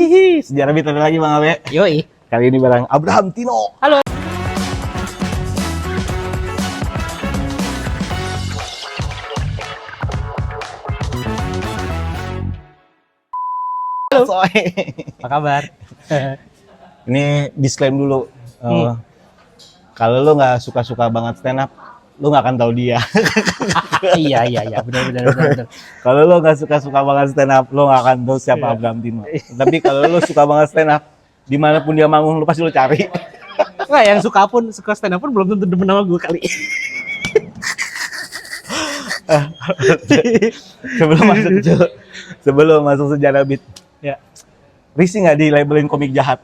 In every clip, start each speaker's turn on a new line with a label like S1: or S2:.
S1: Hihi, sejarah beat ada lagi Bang Abe.
S2: Yoi.
S1: Kali ini bareng Abraham Tino.
S2: Halo.
S1: Halo. Soe.
S2: Apa kabar?
S1: Ini disclaim dulu. Kalau lo nggak suka-suka banget stand up, lo nggak akan tahu dia.
S2: Iya, benar.
S1: Kalau lo nggak suka-suka banget stand up, lo nggak akan tahu siapa Abraham Tino. Tapi kalau lo suka banget stand up, dimanapun dia manggung, lo pasti lo cari.
S2: Nggak, yang suka stand up pun belum tentu demen nama gue kali.
S1: sebelum masuk sejarah beat,
S2: Ya.
S1: Risi nggak di labelin komik jahat?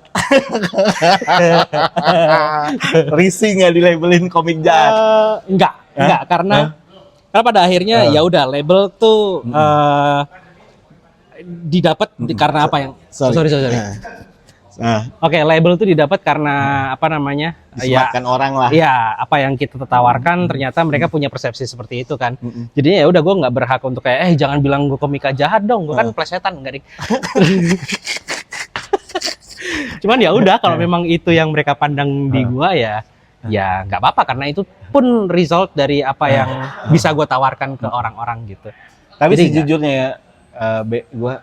S1: Risi nggak di labelin komik jahat?
S2: Enggak, karena pada akhirnya ya udah label tuh didapat karena apa yang sorry. Oke, label tuh didapat karena apa namanya?
S1: Disematkan orang lah.
S2: Ya, apa yang kita tawarkan ternyata mereka punya persepsi seperti itu kan. Jadinya ya udah gue nggak berhak untuk kayak jangan bilang gue komika jahat dong, gue kan plesetan enggak ding. Cuman ya udah kalau memang itu yang mereka pandang di gua ya nggak apa-apa karena itu pun result dari apa yang bisa gua tawarkan ke orang-orang gitu.
S1: Tapi
S2: Jadi
S1: sejujurnya ya, gua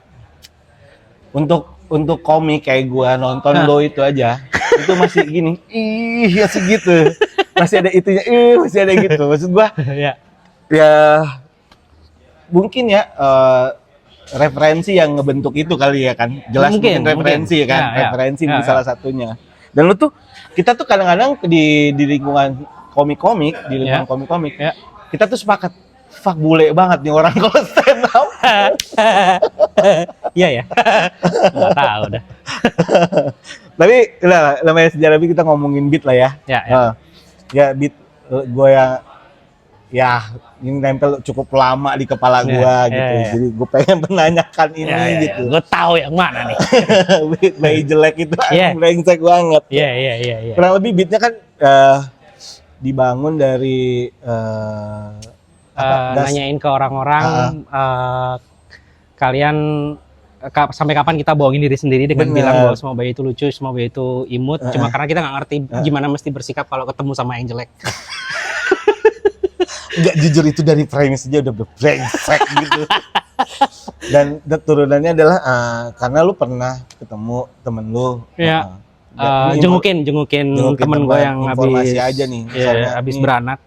S1: untuk komik kayak gua nonton lo itu aja, itu masih gini, ya segitu, masih ada itunya, masih ada gitu. Maksud gua, ya mungkin ya. Referensi yang ngebentuk itu kali ya kan, jelas mungkin referensi kan, referensi di salah satunya. Dan lu tuh, kita tuh kadang-kadang di lingkungan komik-komik, kita tuh sepakat, fuck bule banget nih orang kalau stand up.
S2: Iya ya, nggak tahu dah.
S1: Tapi lah, namanya sejarah beat kita ngomongin beat lah ya. Ya beat gue yang ini nempel cukup lama di kepala gua gitu. Jadi gue pengen menanyakan ini gitu.
S2: Gue tahu yang mana nih.
S1: Beat bayi jelek itu brengsek banget.
S2: Iya.
S1: Kurang lebih beatnya kan dibangun dari
S2: nanyain ke orang-orang kalian sampai kapan kita bohongin diri sendiri dengan bilang bahwa semua bayi itu lucu, semua bayi itu imut. Cuma karena kita nggak ngerti gimana mesti bersikap kalau ketemu sama yang jelek.
S1: Enggak, jujur itu dari premis aja udah brengsek gitu. Dan turunannya adalah karena lu pernah ketemu temen lu.
S2: Jengukin temen gue yang
S1: informasi aja nih.
S2: Habis beranak.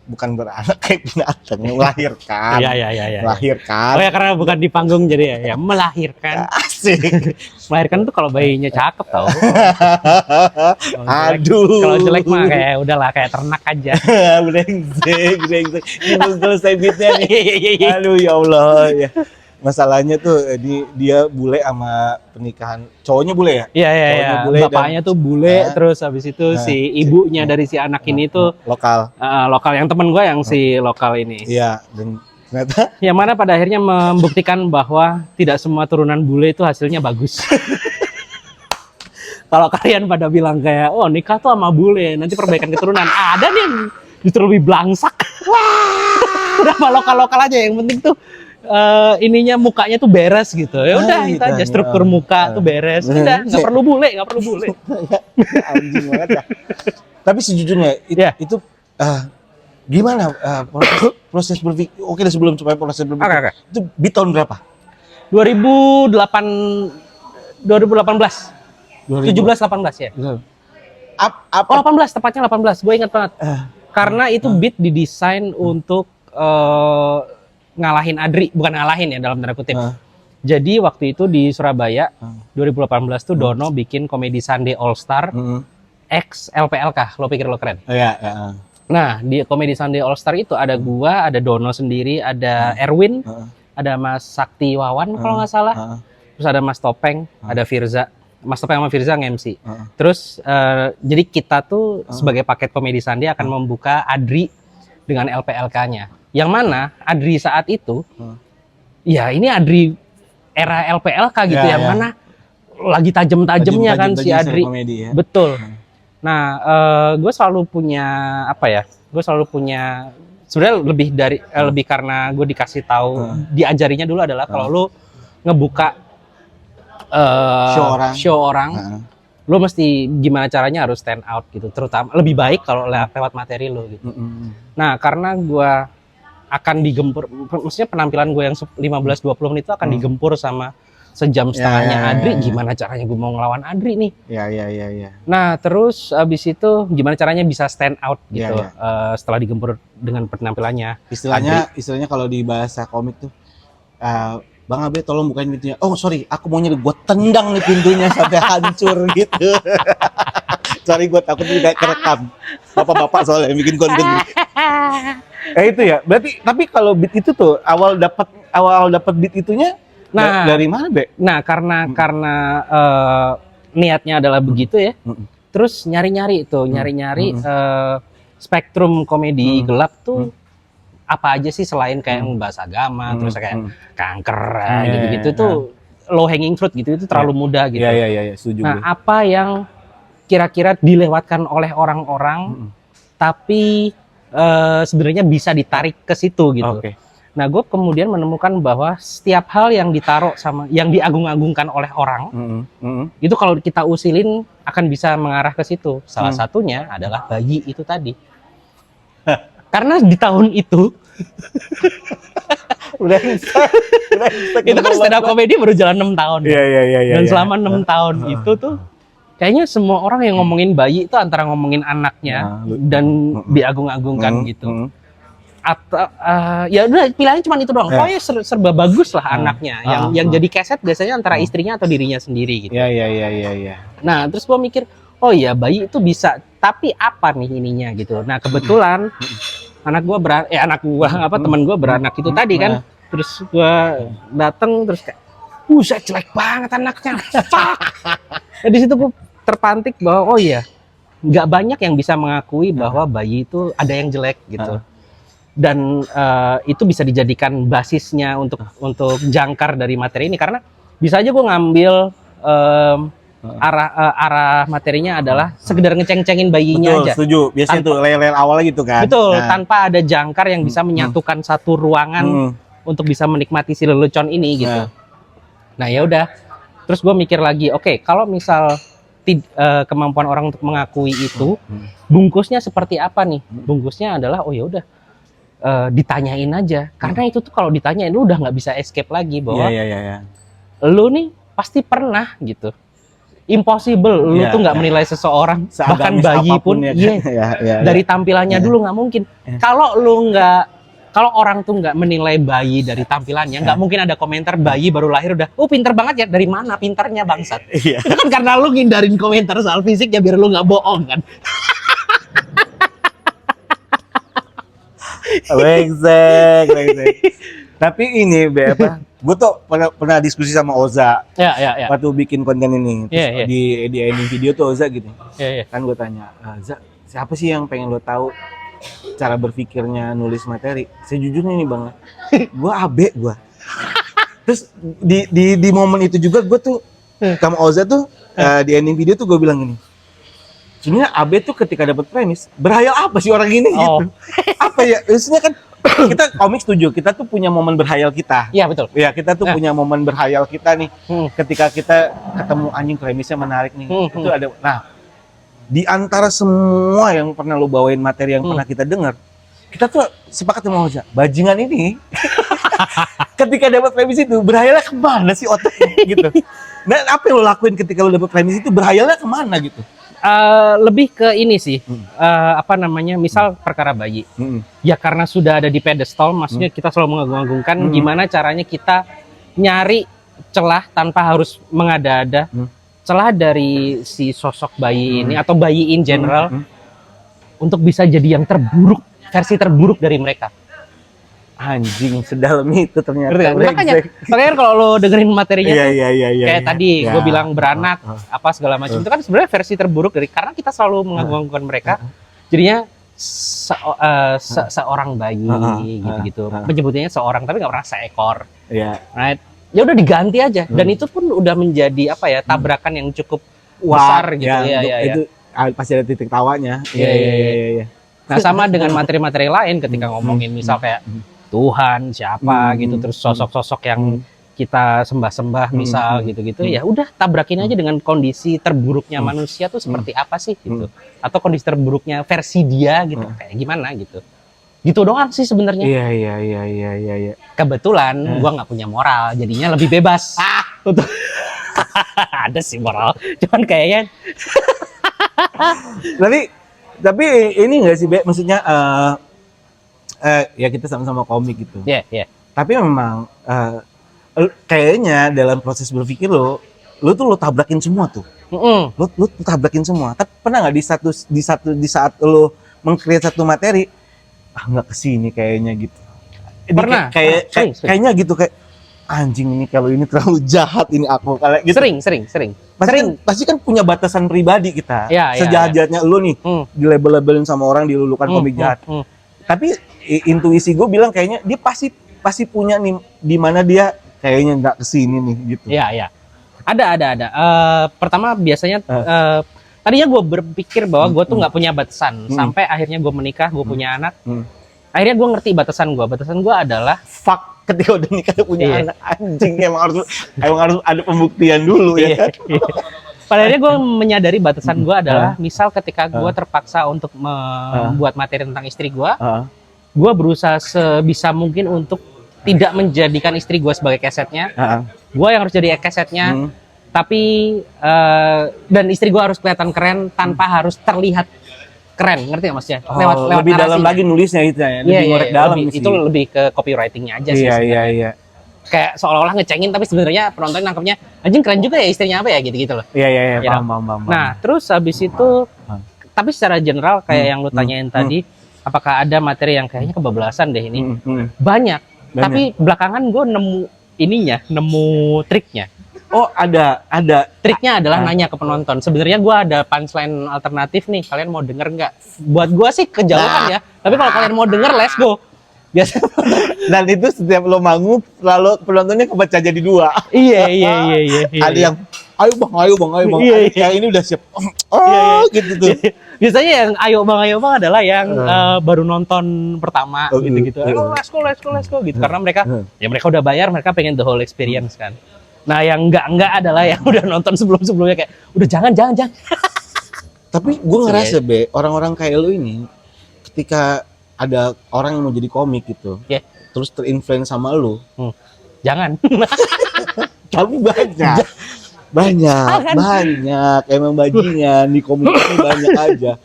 S1: Bukan beranak kayak binatang, melahirkan.
S2: Iya.
S1: Melahirkan.
S2: Oh ya karena bukan di panggung jadi ya melahirkan.
S1: Asik.
S2: Melahirkan tuh kalau bayinya cakep tau.
S1: Aduh.
S2: Kalau jelek mah kayak udahlah kayak ternak aja.
S1: brengsek. Ini belum selesai beatnya nih. Aduh ya Allah ya. Masalahnya tuh dia bule sama pernikahan cowoknya bule ya?
S2: Iya. Bapaknya tuh bule, terus habis itu si ibunya dari si anak ini tuh lokal yang temen gue yang si lokal ini.
S1: Iya, dan ternyata
S2: yang mana pada akhirnya membuktikan bahwa tidak semua turunan bule itu hasilnya bagus. Kalau kalian pada bilang kayak, oh nikah tuh sama bule, nanti perbaikan keturunan. Ada nih yang justru lebih blangsak. Udah mah lokal-lokal aja, yang penting tuh ininya mukanya tuh beres gitu. Ya udah itu aja struktur muka tuh beres. Udah nggak perlu bule.
S1: Anjing banget ya. Tapi sejujurnya itu gimana proses berpikir? Oke, sebelum supaya proses berpikir. Itu beat tahun berapa?
S2: 2018 ya.
S1: Apa?
S2: 18 tepatnya 18. Gue ingat banget. Karena itu beat didesain untuk ngalahin Adri, bukan ngalahin ya dalam tanda kutip. Jadi waktu itu di Surabaya 2018 tuh Dono bikin Comedy Sunday All Star X LPLK. Lo pikir lo keren?
S1: Iya.
S2: Nah di Comedy Sunday All Star itu ada gua, ada Dono sendiri, ada Erwin, ada Mas Sakti Wawan kalau nggak salah, terus ada Mas Topeng, ada Firza. Mas Topeng sama Firza nge-MC. Terus jadi kita tuh sebagai paket Comedy Sunday akan membuka Adri dengan LPLK-nya. Yang mana Adri saat itu, ya ini Adri era LPLK gitu, yang mana lagi tajem-tajemnya kan si Adri. Komedi, ya? Betul. Nah, gue selalu punya sebenarnya lebih karena gue dikasih tahu, diajarinya dulu adalah kalau lu ngebuka
S1: show orang.
S2: Lo mesti gimana caranya harus stand out gitu, terutama lebih baik kalau lewat materi lo gitu. Nah, karena gue akan digempur, maksudnya penampilan gue yang 15-20 menit itu akan digempur sama sejam setengahnya Adri, gimana caranya gue mau ngelawan Adri nih?
S1: Iya.
S2: Nah, terus abis itu gimana caranya bisa stand out gitu setelah digempur dengan penampilannya.
S1: Istilahnya kalau di bahasa komik tuh, Bang Abe tolong bukain pintunya. Oh sorry, aku maunya gue tendang nih pintunya sampai hancur gitu. Sorry, gue takut tidak kerekam. Bapak-bapak soalnya yang bikin konten. Itu ya. Berarti tapi kalau beat itu tuh awal dapat beat itunya dari mana, Be?
S2: Nah, karena niatnya adalah begitu ya. Terus nyari-nyari spektrum komedi gelap tuh apa aja sih selain kayak bahasa agama, terus kayak kanker gitu-gitu tuh low hanging fruit gitu, itu terlalu mudah gitu.
S1: Iya, setuju.
S2: Nah, apa yang kira-kira dilewatkan oleh orang-orang tapi sebenarnya bisa ditarik ke situ gitu. Nah, gue kemudian menemukan bahwa setiap hal yang ditaruh sama yang diagung-agungkan oleh orang itu kalau kita usilin akan bisa mengarah ke situ. Salah satunya adalah bayi itu tadi. Karena di tahun itu
S1: udah
S2: itu kan stand up comedy baru jalan 6 tahun.
S1: Iya.
S2: Dan selama 6 tahun itu tuh kayaknya semua orang yang ngomongin bayi itu antara ngomongin anaknya dan diagung-agungkan gitu. Atau ya udah pilihannya cuma itu doang. Pokoknya serba bagus lah anaknya. Yang jadi keset biasanya antara istrinya atau dirinya sendiri gitu.
S1: Iya.
S2: Nah, terus gua mikir, oh iya bayi itu bisa, tapi apa nih ininya gitu. Nah, kebetulan teman gua beranak itu tadi kan. Terus gua dateng terus kayak saya jelek banget anaknya. Fuck. Nah, di situ gua terpantik bahwa oh iya, nggak banyak yang bisa mengakui bahwa bayi itu ada yang jelek gitu. Dan itu bisa dijadikan basisnya untuk jangkar dari materi ini, karena bisa aja gue ngambil arah materinya adalah sekedar ngeceng-cengin bayinya aja.
S1: Setuju. Biasanya tuh layer awalnya gitu kan.
S2: Betul, tanpa ada jangkar yang bisa menyatukan satu ruangan untuk bisa menikmati si lelucon ini gitu. Nah, ya udah. Terus gue mikir lagi, oke, kalau misal kemampuan orang untuk mengakui itu, bungkusnya seperti apa nih? Bungkusnya adalah oh ya udah. Ditanyain aja, karena itu tuh kalau ditanyain lu udah nggak bisa escape lagi bahwa lu nih pasti pernah gitu, impossible lu tuh nggak menilai seseorang, bahkan bayi pun dari tampilannya dulu nggak mungkin. Kalau orang tuh nggak menilai bayi dari tampilannya, nggak mungkin ada komentar bayi baru lahir udah pinter banget ya. Dari mana pinternya bangsat? Itu kan karena lu ngindarin komentar soal fisik ya biar lu nggak bohong kan.
S1: Brengsek. Tapi ini gue tuh pernah diskusi sama Oza waktu bikin konten ini. Di ending video tuh Oza gitu. Kan gue tanya, Za, siapa sih yang pengen lo tahu cara berpikirnya nulis materi? Sejujurnya nih Bang, gue Abe gue. Terus di momen itu juga gue tuh sama Oza tuh di ending video tuh gue bilang gini, sebenarnya Abe tuh ketika dapat premis, berhayal apa sih orang ini gitu. Apa ya? Maksudnya kan kita komik setuju, kita tuh punya momen berhayal kita.
S2: Iya, betul.
S1: Ya, kita tuh punya momen berhayal kita nih. Ketika kita ketemu anjing premisnya menarik nih. Itu ada. Nah, di antara semua yang pernah lo bawain materi yang pernah kita dengar, kita tuh sepakat sama Oza, bajingan ini ketika dapat premis itu berhayalnya kemana sih otaknya gitu. Nah, apa yang lo lakuin ketika lo dapat premis itu, berhayalnya kemana gitu?
S2: Lebih ke ini sih, misal perkara bayi. Ya karena sudah ada di pedestal, maksudnya kita selalu mengagung-agungkan gimana caranya kita nyari celah tanpa harus mengada-ada. Celah dari si sosok bayi ini atau bayi in general untuk bisa jadi yang terburuk, versi terburuk dari mereka.
S1: Anjing, sedalam itu ternyata.
S2: Makanya kalau lo dengerin materinya kayak tadi gue bilang beranak apa segala macam itu kan sebenarnya versi terburuk dari, karena kita selalu mengagung-agungkan mereka. Jadinya seorang bayi gitu-gitu. Menyebutnya seorang tapi nggak pernah seekor. Right? Ya udah diganti aja, dan itu pun udah menjadi tabrakan yang cukup besar gitu. Itu
S1: pasti ada titik tawanya.
S2: Nah, sama dengan materi-materi lain ketika ngomongin misal kayak Tuhan siapa gitu, terus sosok-sosok yang kita sembah-sembah misal gitu-gitu, ya udah tabrakin aja dengan kondisi terburuknya manusia tuh seperti apa sih gitu, atau kondisi terburuknya versi dia gitu, kayak gimana gitu. Gitu doang sih sebenarnya.
S1: Iya.
S2: Kebetulan gua nggak punya moral, jadinya lebih bebas. Untuk ada sih moral, cuman kayaknya
S1: tapi ini nggak sih, Be? Maksudnya ya kita sama-sama komik gitu.
S2: Iya.
S1: Tapi memang kayaknya dalam proses berpikir lo tuh lo tabrakin semua tuh. Lo tabrakin semua. Tapi pernah nggak di saat lo meng-create satu materi, nggak kesini kayaknya gitu.
S2: Pernah. Sering.
S1: Kayaknya gitu, kayak anjing ini kalau ini terlalu jahat ini aku kayak gitu.
S2: Sering.
S1: Pasti kan punya batasan pribadi kita.
S2: Sejahat-jahatnya
S1: lo nih dilabel-labelin sama orang, dilulukan komik jahat. Tapi intuisi gue bilang kayaknya dia pasti punya nih di mana dia kayaknya nggak kesini nih gitu.
S2: Iya. Ada. Pertama biasanya tadinya gue berpikir bahwa gue tuh nggak punya batasan sampai akhirnya gue menikah, gue punya anak. Akhirnya gue ngerti batasan gue. Batasan gue adalah
S1: fuck ketika udah nikah punya anak, anjing emang harus ada pembuktian dulu ya kan.
S2: Padahal gue menyadari batasan gue adalah misal ketika gue terpaksa untuk membuat materi tentang istri gue berusaha sebisa mungkin untuk tidak menjadikan istri gue sebagai kesetnya. Gue yang harus jadi kesetnya, tapi dan istri gue harus kelihatan keren tanpa harus terlihat keren, ngerti nggak maksudnya? Lewat
S1: lebih dalam lagi nulisnya itu ya, lebih ngorek dalam sih.
S2: Itu lebih ke copywritingnya aja sih.
S1: Iya.
S2: Kayak seolah-olah ngecengin, tapi sebenarnya penonton nangkepnya anjing keren juga ya istrinya apa ya gitu loh.
S1: Iya, paham.
S2: Nah, terus habis itu, tapi secara general kayak yang lu tanyain tadi, apakah ada materi yang kayaknya kebablasan deh ini? Banyak. Tapi belakangan gue nemu triknya.
S1: Oh, ada.
S2: Triknya adalah nanya ke penonton. Sebenarnya gue ada punchline alternatif nih. Kalian mau denger nggak? Buat gue sih kejauhan ya. Tapi kalau kalian mau denger, let's go. Biasa.
S1: Dan itu setiap lo manggung, lalu penontonnya kebaca jadi dua.
S2: Iya.
S1: Ada yang ayo bang.
S2: Iya.
S1: Yang ini udah siap. Gitu tuh.
S2: Biasanya yang ayo bang adalah yang baru nonton pertama gitu. Let's go gitu. Karena mereka udah bayar, mereka pengen the whole experience kan. Nah, yang enggak adalah yang udah nonton sebelumnya kayak udah jangan.
S1: Tapi gue ngerasa Be, orang-orang kayak lo ini ketika ada orang yang mau jadi komik gitu, terus terinfluence sama lo,
S2: jangan.
S1: Tapi banyak emang bajingan di komunikasi banyak aja.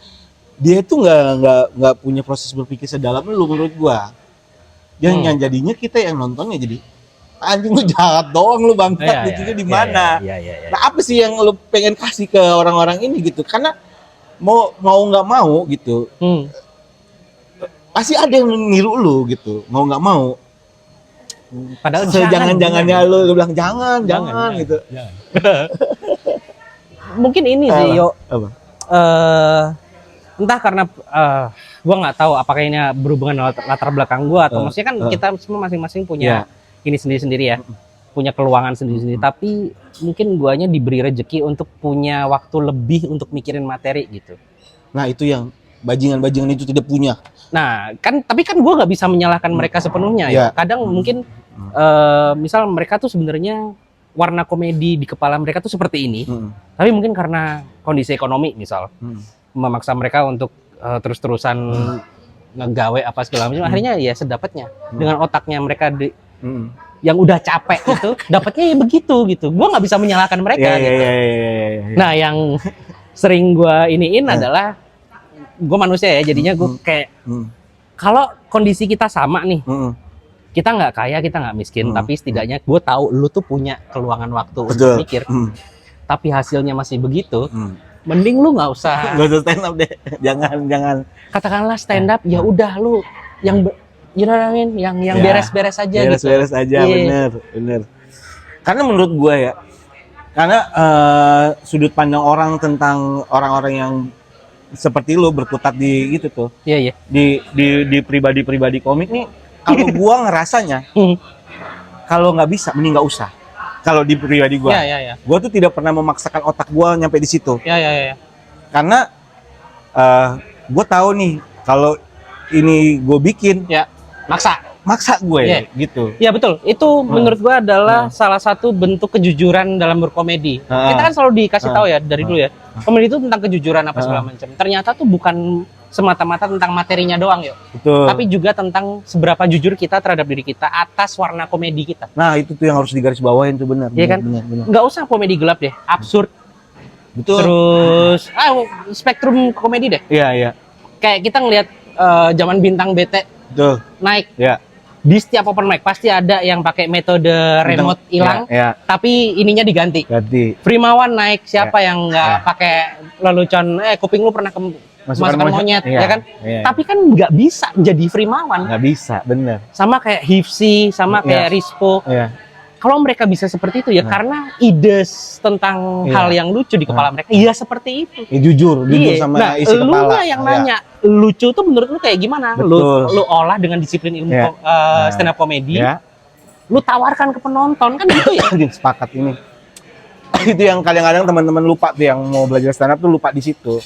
S1: Dia itu nggak punya proses berpikir sedalam lu menurut gua. Yang jadinya kita yang nontonnya jadi anjing lu jahat doang lu bangsat, lucunya di mana? Nah, apa sih yang lu pengen kasih ke orang-orang ini gitu? Karena mau nggak mau gitu, pasti ada yang niru lu gitu, mau nggak mau.
S2: Padahal
S1: jangan-jangannya lu bilang jangan gitu.
S2: Mungkin ini sih entah karena gua nggak tahu apakah ini berhubungan latar belakang gua atau maksudnya kan kita semua masing-masing punya ini sendiri-sendiri ya, punya keluangan sendiri-sendiri. Tapi mungkin guanya diberi rezeki untuk punya waktu lebih untuk mikirin materi gitu.
S1: Nah itu yang bajingan-bajingan itu tidak punya.
S2: Nah kan, tapi kan gua nggak bisa menyalahkan mereka sepenuhnya ya. Kadang mungkin misal mereka tuh sebenarnya warna komedi di kepala mereka tuh seperti ini, tapi mungkin karena kondisi ekonomi misal memaksa mereka untuk terus-terusan ngegawe apa segala macam, akhirnya ya sedapatnya dengan otaknya mereka yang udah capek itu dapatnya ya begitu gitu. Gua nggak bisa menyalahkan mereka gitu. Nah yang sering gua iniin adalah gua manusia ya, jadinya gua kayak kalau kondisi kita sama nih, kita nggak kaya, kita nggak miskin, tapi setidaknya gue tahu lu tuh punya keluangan waktu untuk mikir. Tapi hasilnya masih begitu, mending lu nggak usah
S1: stand up deh, jangan.
S2: Katakanlah stand up, ya udah lu yang yang beres-beres aja.
S1: Beres-beres aja, bener. Karena menurut gue ya, karena sudut pandang orang tentang orang-orang yang seperti lu berkutat di gitu tuh, di pribadi komik nih. Kalau gua ngerasanya, kalau nggak bisa, mending nggak usah. Kalau di pribadi gua, gua tuh tidak pernah memaksakan otak gua nyampe di situ. Karena gua tahu nih, kalau ini gua bikin,
S2: maksa.
S1: maksa gue gitu.
S2: Iya betul. Itu menurut gue adalah salah satu bentuk kejujuran dalam berkomedi. Kita kan selalu dikasih tahu ya dari dulu ya. Komedi itu tentang kejujuran apa segala macam. Ternyata tuh bukan semata-mata tentang materinya doang yuk.
S1: Betul.
S2: Tapi juga tentang seberapa jujur kita terhadap diri kita atas warna komedi kita.
S1: Nah, itu tuh yang harus digarisbawahin tuh benar.
S2: Iya kan?
S1: Benar.
S2: Nggak usah komedi gelap deh, absurd.
S1: Betul.
S2: Terus spektrum komedi deh.
S1: Iya.
S2: Kayak kita ngelihat zaman Bintang BT
S1: Betul.
S2: naik.
S1: Iya.
S2: Di setiap open mic pasti ada yang pakai metode remote hilang, tapi ininya diganti.
S1: Ganti.
S2: Primawan naik, siapa yang nggak pakai lelucon? Kuping lu pernah masukkan monyet, ya kan?
S1: Iya.
S2: Tapi kan nggak bisa jadi Primawan.
S1: Nggak bisa, bener.
S2: Sama kayak Hifsi, sama kayak Rispo.
S1: Iya.
S2: Kalau mereka bisa seperti itu ya karena ide tentang hal yang lucu di kepala mereka, ya seperti itu.
S1: Ya, jujur sama isi kepala.
S2: Lu yang nanya, lucu tuh menurut lu kayak gimana? Lu olah dengan disiplin ilmu stand up comedy. Lu tawarkan ke penonton kan gitu ya.
S1: Sepakat ini. Itu yang kadang-kadang teman-teman lupa tuh yang mau belajar stand up tuh lupa di situ.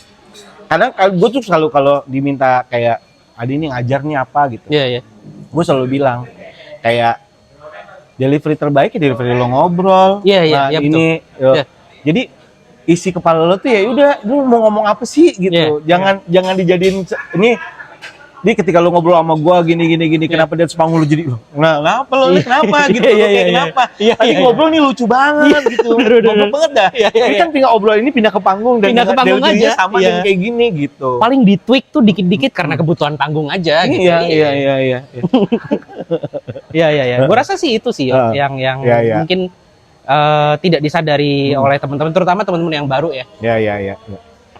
S1: Kadang gue tuh selalu kalau diminta kayak Adi ini ngajar nih apa gitu.
S2: Iya.
S1: Gue selalu bilang kayak delivery terbaik ya delivery lo ngobrol.
S2: Iya,
S1: ini
S2: betul.
S1: Jadi isi kepala lo tuh ya udah lu mau ngomong apa sih gitu. Jangan dijadiin ini ketika lo ngobrol sama gua gini kenapa dia sepanggung lu jadi kenapa lo kenapa gitu kenapa tadi ngobrol nih lucu banget gitu. Ngobrol banget dah. Ini kan tinggal obrol ini pindah ke panggung dan
S2: pindah ke panggung aja
S1: sama dengan kayak gini gitu.
S2: Paling di tweak tuh dikit-dikit karena kebutuhan panggung aja gitu.
S1: Iya.
S2: Iya. Gua rasa sih itu sih yang mungkin tidak disadari oleh teman-teman, terutama teman-teman yang baru ya.
S1: Iya.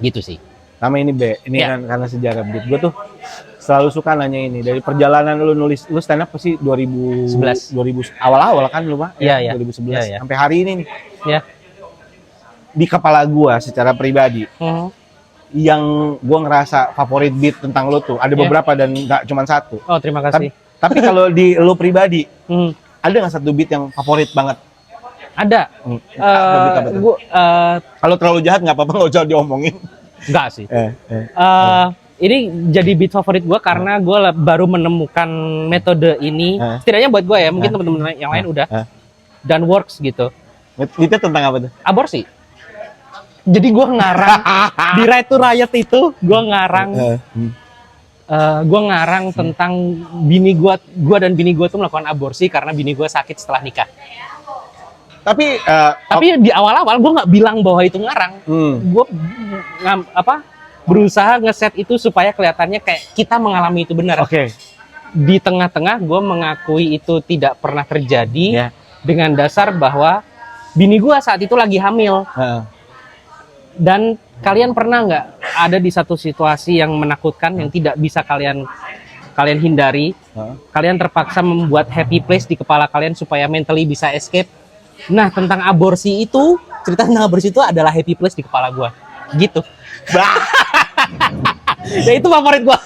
S2: Gitu sih.
S1: Sama ini ini kan karena sejarah beat. Gue tuh selalu suka nanya ini dari perjalanan lu nulis, lu stand up pasti 2011 awal-awal kan lu Pak?
S2: Iya.
S1: 2011 sampai hari ini nih.
S2: Iya.
S1: Di kepala gua secara pribadi. Yang gua ngerasa favorit beat tentang lu tuh ada beberapa dan nggak cuma satu.
S2: Oh, terima kasih.
S1: Tapi kalau di lu pribadi, ada nggak satu beat yang favorit banget?
S2: Ada.
S1: Kalau terlalu jahat nggak apa-apa, nggak usah diomongin.
S2: Enggak sih. Ini jadi beat favorit gue karena gue baru menemukan metode ini. Setidaknya buat gue ya, mungkin teman-teman yang lain udah. Dan works gitu.
S1: Itu tentang apa tuh?
S2: Aborsi. Jadi gue ngarang di Right to Riot itu, gue ngarang tentang bini gue dan bini gue tuh melakukan aborsi karena bini gue sakit setelah nikah. Tapi di awal-awal gue nggak bilang bahwa itu ngarang. Gue berusaha ngeset itu supaya kelihatannya kayak kita mengalami itu benar.
S1: Oke.
S2: Di tengah-tengah gue mengakui itu tidak pernah terjadi dengan dasar bahwa bini gue saat itu lagi hamil. Dan kalian pernah nggak ada di satu situasi yang menakutkan yang tidak bisa kalian hindari? Kalian terpaksa membuat happy place di kepala kalian supaya mentally bisa escape. Nah, tentang aborsi itu, cerita tentang aborsi itu adalah happy place di kepala gue. Gitu. Ya itu favorit gue.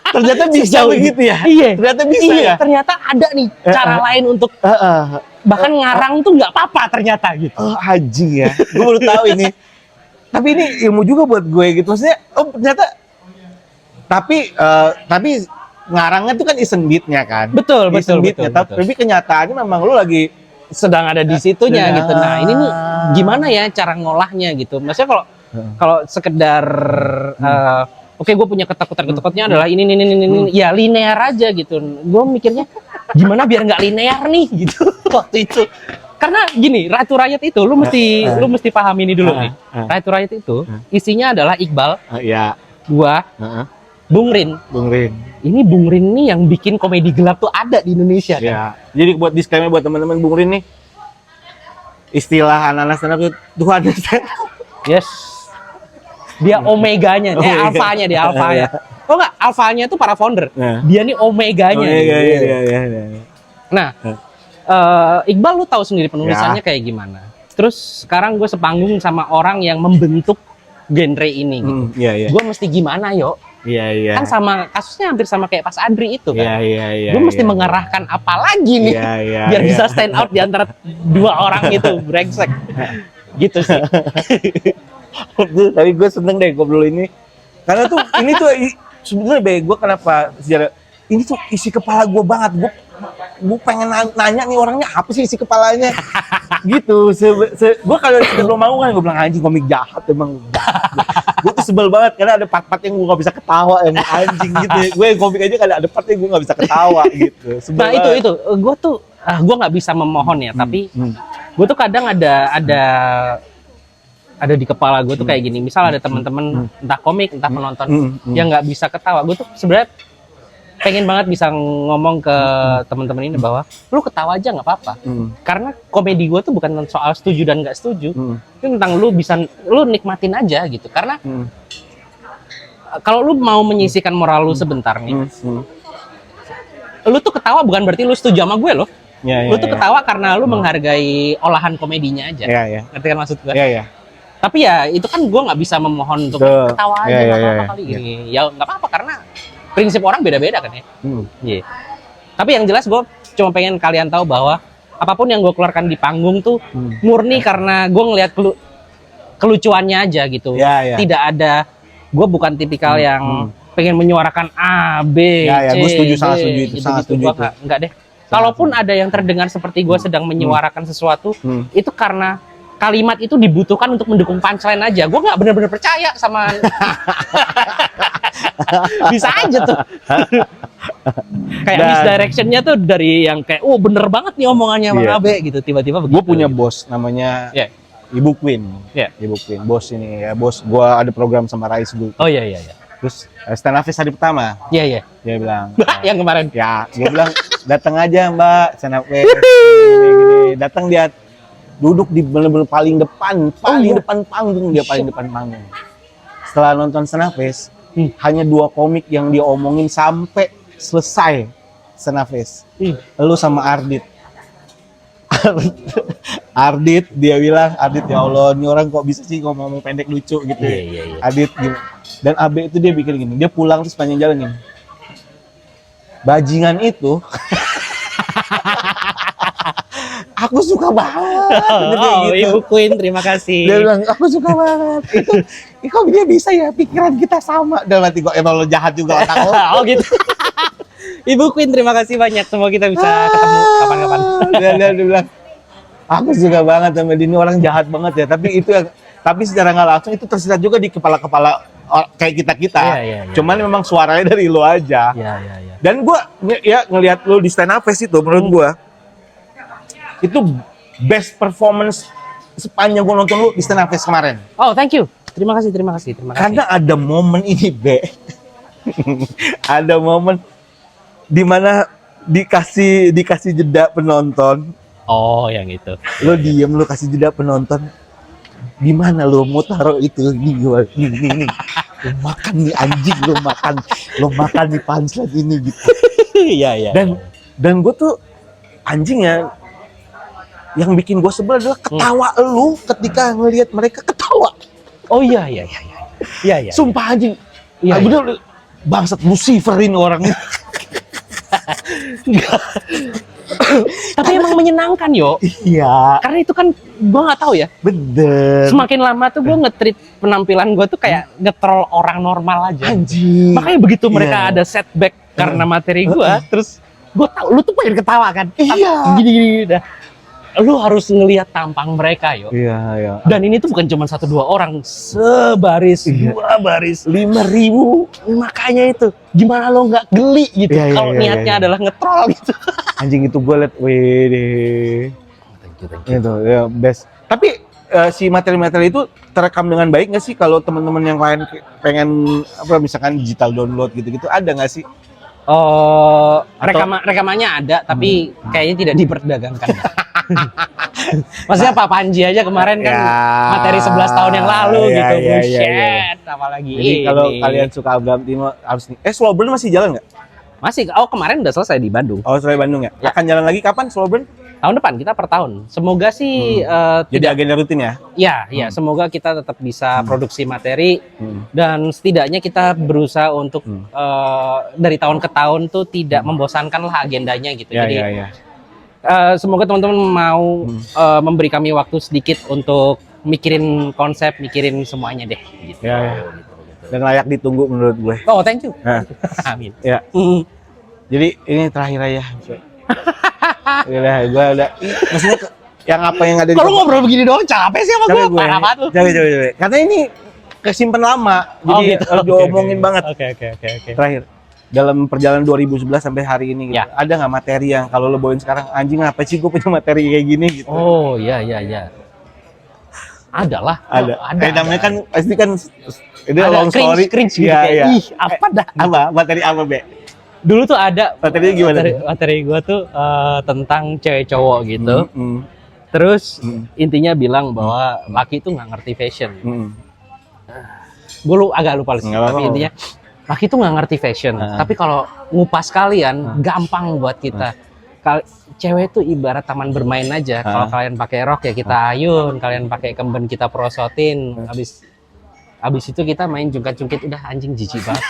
S1: Ternyata bisa begitu ya?
S2: Iya.
S1: Ternyata bisa ya?
S2: Ternyata ada nih cara lain untuk bahkan ngarang tuh nggak apa-apa ternyata gitu.
S1: Haji ya. Gue baru tahu ini. Tapi ini ilmu juga buat gue gitu. Maksudnya, ternyata tapi ngarangnya tuh kan iseng beatnya kan?
S2: Betul.
S1: Tapi kenyataannya memang lu lagi
S2: sedang ada di situnya gitu. Nah, ini nih gimana ya cara ngolahnya gitu. Maksudnya kalau sekedar oke, gue punya ketakutan-ketakutannya adalah ini ya linear aja gitu. Gue mikirnya gimana biar nggak linear nih gitu waktu itu. Karena gini, Right to Riot itu lu mesti paham ini dulu nih. Right to Riot itu isinya adalah Iqbal, gua, Bung Rin. Ini Bung Rin nih yang bikin komedi gelap tuh ada di Indonesia kan.
S1: Jadi buat disclaimer buat teman-teman, Bung Rin nih istilah anak-anak stand up itu Tuhan stand up.
S2: Yes. Dia omeganya, alfanya dia alfanya. Oh enggak, alfanya itu para founder. Dia nih omeganya. Nah, Iqbal lu tahu sendiri penulisannya kayak gimana. Terus sekarang gue sepanggung sama orang yang membentuk genre ini gitu. Gue mesti gimana yo? Kan sama kasusnya hampir sama kayak Pas Adri itu kan. Gue mesti mengarahkan apa lagi nih biar bisa stand out di antara dua orang itu, brengsek. Gitu sih.
S1: Tapi gue seneng deh ngobrol ini. Karena tuh ini tuh sebenarnya gue kenapa sejarah ini tuh isi kepala gue banget. gue pengen nanya nih orangnya apa sih isi kepalanya gitu. Gue kalau belum mau kan gue bilang anjing komik jahat emang. Gue tuh sebel banget karena ada part-part yang gue nggak bisa ketawa yang anjing gitu. Gue komik aja kalau ada part yang gue nggak bisa ketawa gitu. Sebel
S2: nah
S1: banget.
S2: itu gue tuh gue nggak bisa memohon ya, tapi gue tuh kadang ada di kepala gue tuh kayak gini. Misal ada teman-teman entah komik entah penonton yang nggak bisa ketawa, gue tuh sebenarnya pengen banget bisa ngomong ke teman-teman ini bahwa lu ketawa aja nggak apa-apa, karena komedi gue tuh bukan soal setuju dan nggak setuju, itu tentang lu nikmatin aja gitu. Karena kalau lu mau menyisihkan moral lu sebentar nih, lu tuh ketawa bukan berarti lu setuju sama gue loh. Lu tuh ketawa karena lu menghargai olahan komedinya aja. Ngerti kan maksud gue? Tapi ya itu kan gue nggak bisa memohon untuk ketawa aja nggak apa-apa kali ini. Ya nggak apa-apa karena prinsip orang beda-beda kan ya. Tapi yang jelas gue cuma pengen kalian tahu bahwa apapun yang gue keluarkan di panggung tuh murni karena gue ngelihat kelucuannya aja gitu. Tidak ada, gue bukan tipikal yang pengen menyuarakan A, B, C,
S1: gue setuju,
S2: D,
S1: sangat setuju itu, sangat setuju itu.
S2: Enggak deh. Kalaupun ada yang terdengar seperti gue sedang menyuarakan sesuatu, itu karena kalimat itu dibutuhkan untuk mendukung punchline aja. Gue nggak benar-benar percaya sama bisa aja tuh. Kayak misdirectionnya tuh dari yang kayak bener banget nih omongannya Bang Abe gitu, tiba-tiba begitu.
S1: Gue punya bos namanya Ibu Queen. Ibu Queen, bos ini ya, bos gue ada program sama Rais dulu.
S2: Oh iya.
S1: Terus stand up hari pertama. Dia bilang
S2: yang kemarin.
S1: Dia bilang datang aja Mbak stand up gini. Datang dia duduk di bener-bener paling depan panggung, dia paling depan panggung. Setelah nonton stand up fest, hanya 2 komik yang dia omongin sampai selesai stand up fest. Lu sama Ardit. Ardit dia bilang, Ardit ya Allah, ini orang kok bisa sih ngomong pendek lucu gitu. Ardit gitu. Dan Abe itu dia bikin gini, dia pulang terus sepanjang jalan gini. Bajingan itu aku suka banget.
S2: Ibu Queen, terima kasih.
S1: Dia bilang, aku suka banget. Itu kok dia bisa ya, pikiran kita sama. Dan nanti kok emang lo jahat juga otak lo.
S2: Oh gitu. Ibu Queen, terima kasih banyak. Semoga kita bisa ketemu kapan-kapan.
S1: Dia bilang, aku suka banget sama dia, ini orang jahat banget ya. Tapi secara nggak langsung itu tersisa juga di kepala-kepala kayak kita-kita. Cuman memang suaranya dari lo aja. Dan gue ngelihat lo di stand up fest itu, menurut gue itu best performance sepanjang gue nonton lu di stand up fest kemarin.
S2: Oh, thank you. Terima kasih.
S1: Karena ada momen ini, Be. Ada momen di mana dikasih jeda penonton.
S2: Oh, yang itu.
S1: Lu diem, lu kasih jeda penonton. Di mana lu mau taruh itu? Ini. Lu makan nih anjing, lu makan nih punchline ini gitu.
S2: Iya.
S1: Dan gue tuh anjing ya. Yang bikin gue sebel adalah ketawa lu ketika ngelihat mereka ketawa.
S2: Oh iya.
S1: Sumpah anjing. Bener bangsat Lucifer ini orangnya.
S2: Tapi emang menyenangkan yo.
S1: Iya.
S2: Karena itu kan gue nggak tahu ya.
S1: Bener.
S2: Semakin lama tuh gue nge-treat penampilan gue tuh kayak nge-troll orang normal aja.
S1: Anjing.
S2: Makanya begitu mereka ada setback karena materi gue, terus gue tahu lu tuh pengen ketawa kan.
S1: Iya.
S2: Gini dah. Lu harus ngelihat tampang mereka yo.
S1: Iya.
S2: Dan ini tuh bukan cuma 1-2 orang, sebaris, 2 baris, 5.000. Makanya itu, gimana lo nggak geli gitu kalau niatnya adalah nge-troll gitu.
S1: Anjing itu gue liat, wih.
S2: Thank you.
S1: Itu ya best. Tapi si materi-materi itu terekam dengan baik nggak sih kalau teman-teman yang lain pengen misalkan digital download gitu-gitu, ada nggak sih?
S2: Oh, rekamannya ada, tapi kayaknya tidak diperdagangkan. Maksudnya Pak Panji aja kemarin kan materi 11 tahun yang lalu gitu. Bullshit, apalagi
S1: jadi
S2: ini.
S1: Kalau kalian suka Abraham Timo harus nih. Slow Burn masih jalan nggak?
S2: Masih. Kemarin udah selesai di Bandung.
S1: Oh, selesai Bandung ya? Akan jalan lagi kapan Slow Burn?
S2: Tahun depan, kita per tahun. Semoga sih
S1: jadi agenda rutin ya?
S2: Iya, semoga kita tetap bisa produksi materi dan setidaknya kita berusaha untuk dari tahun ke tahun tuh tidak membosankan lah agendanya gitu. Semoga teman-teman mau memberi kami waktu sedikit untuk mikirin konsep, mikirin semuanya deh. Gitu.
S1: Dan layak ditunggu menurut gue.
S2: Oh, thank you. Amin.
S1: Ya. Jadi ini terakhir aja. Udah, gua udah. Maksudnya yang apa yang ada di.
S2: Kalau ngobrol begini doang capek sih sama gue. Parah banget lu.
S1: Coba. Karena ini kesimpan lama, jadi
S2: gitu.
S1: diomongin banget.
S2: Oke.
S1: Terakhir, dalam perjalanan 2011 sampai hari ini, gitu,
S2: Ya.
S1: ada nggak materi yang kalau lo bawain sekarang, anjing apa sih gue punya materi kayak gini gitu?
S2: Oh iya. Ada lah.
S1: Ada. Namanya kan pasti kan ini
S2: ada
S1: long story.
S2: cringe gitu
S1: Iya,
S2: kayak,
S1: iya.
S2: ih apa dah.
S1: Apa? Materi apa, Be?
S2: Dulu tuh ada
S1: Materinya gimana?
S2: materi gue tuh tentang cewek cowok gitu. Terus
S1: Hmm.
S2: intinya bilang bahwa laki itu nggak ngerti fashion. Gue agak lupa sih,
S1: Nggak
S2: tapi
S1: apa-apa.
S2: intinya laki itu nggak ngerti fashion. Tapi kalau ngupas kalian gampang buat kita. Cewek itu ibarat taman bermain aja. Kalau kalian pakai rok ya kita ayun, kalian pakai kemben kita prosotin. Abis itu kita main jungkat-jungkit, udah anjing jijik banget.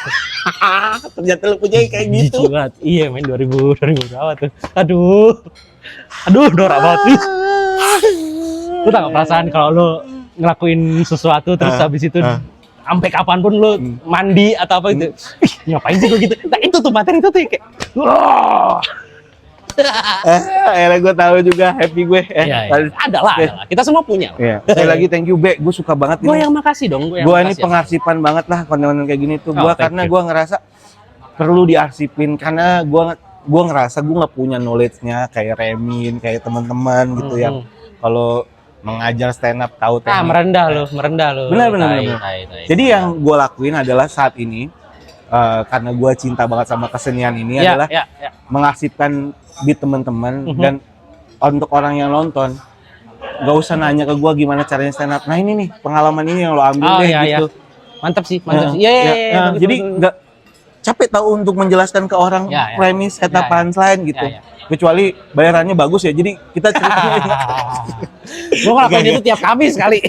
S1: Ternyata lo punya kayak gitu.
S2: Jijik banget. Iya main 2000 berapa tuh. Aduh norak banget. Lu tau gak perasaan kalau lu ngelakuin sesuatu terus habis itu sampai kapanpun lu mandi atau apa gitu. Ih, ngapain sih gue gitu. Nah itu tuh materi itu tuh kayak wah.
S1: Akhirnya gue tahu juga, happy gue.
S2: Ada lah. Kita semua punya.
S1: Iya. Sekali lagi thank you, Be. Gue suka banget
S2: Gue
S1: ini.
S2: yang makasih dong.
S1: Gue ini pengarsipan banget lah konten-konten kayak gini tuh. Gue
S2: thank
S1: karena
S2: you.
S1: gue ngerasa perlu diarsipin karena gue ngerasa gue nggak punya knowledge-nya kayak Remin, kayak teman-teman gitu yang kalau mengajar stand up tahu teknik.
S2: merendah lu.
S1: Benar. Jadi yang gue lakuin adalah saat ini karena gue cinta banget sama kesenian ini adalah mengarsipkan beat teman-teman dan untuk orang yang nonton gak usah nanya ke gue gimana caranya stand up. Nah ini nih pengalaman ini yang lo ambil deh gitu.
S2: Mantap sih.
S1: Iya. Jadi nggak capek tahu untuk menjelaskan ke orang premis setup punchline gitu. Kecuali bayarannya bagus ya. Jadi kita ceritain.
S2: Gue ngelakuin itu tiap Kamis kali.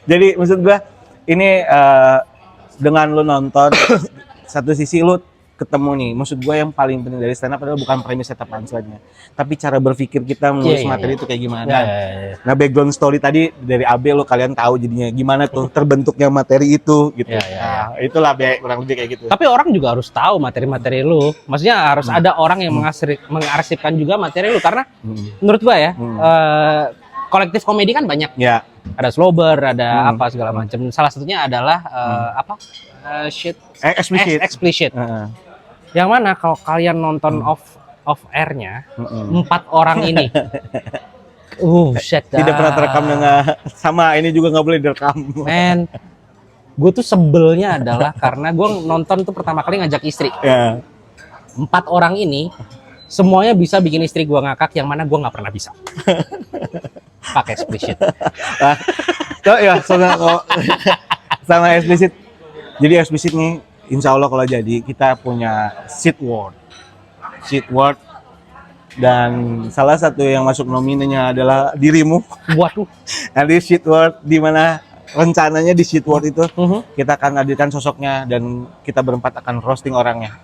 S1: Jadi maksud gue ini dengan lo nonton satu sisi lo ketemu nih, maksud gue yang paling penting dari stand up adalah bukan premis setup punchline-nya, tapi cara berpikir kita menulis materi itu kayak gimana. Nah background story tadi dari AB lo kalian tahu jadinya gimana tuh terbentuknya materi itu gitu. Nah itulah kurang lebih kayak gitu.
S2: Tapi orang juga harus tahu materi-materi lu. Maksudnya harus ada orang yang mengarsipkan juga materi lu karena menurut gue ya kolektif komedi kan banyak.
S1: Ya.
S2: Ada Slobber, ada apa segala macam. Salah satunya adalah explicit. Yang mana kalau kalian nonton off air-nya 4 orang ini
S1: tidak pernah terekam dengan sama ini juga nggak boleh direkam.
S2: Men, gue tuh sebelnya adalah karena gue nonton tuh pertama kali ngajak istri. 4 orang ini semuanya bisa bikin istri gue ngakak, yang mana gue nggak pernah bisa. Pakai explicit.
S1: Sama explicit. Jadi explicit nih, insya Allah kalau jadi kita punya seed word, dan salah satu yang masuk nominenya adalah dirimu.
S2: Waduh.
S1: Nanti seed word di mana rencananya di seed word itu kita akan hadirkan sosoknya dan kita berempat akan roasting orangnya.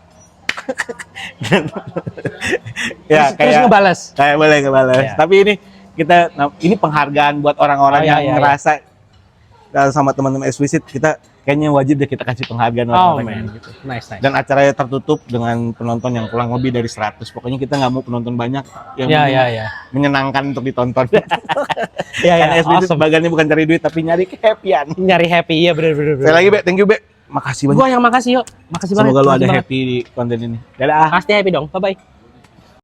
S2: Terus ngebales.
S1: Kayak boleh ngebales. Ya. Tapi ini penghargaan buat orang-orang yang ngerasa sama teman-teman explicit, kita kayaknya wajib deh kita kasih penghargaan orang-orang gitu.
S2: Nice.
S1: Dan acaranya tertutup dengan penonton yang kurang lebih dari 100. Pokoknya kita nggak mau penonton banyak yang menyenangkan untuk ditonton. Karena explicit bagiannya bukan cari duit tapi nyari happy-an.
S2: Nyari happy, iya bener.
S1: Sekali lagi, Be, thank you, Be. Makasih banyak.
S2: Gua yang makasih, yuk. Makasih banget.
S1: Semoga lo ada happy di konten ini. Dadah.
S2: Pasti happy dong. Bye-bye.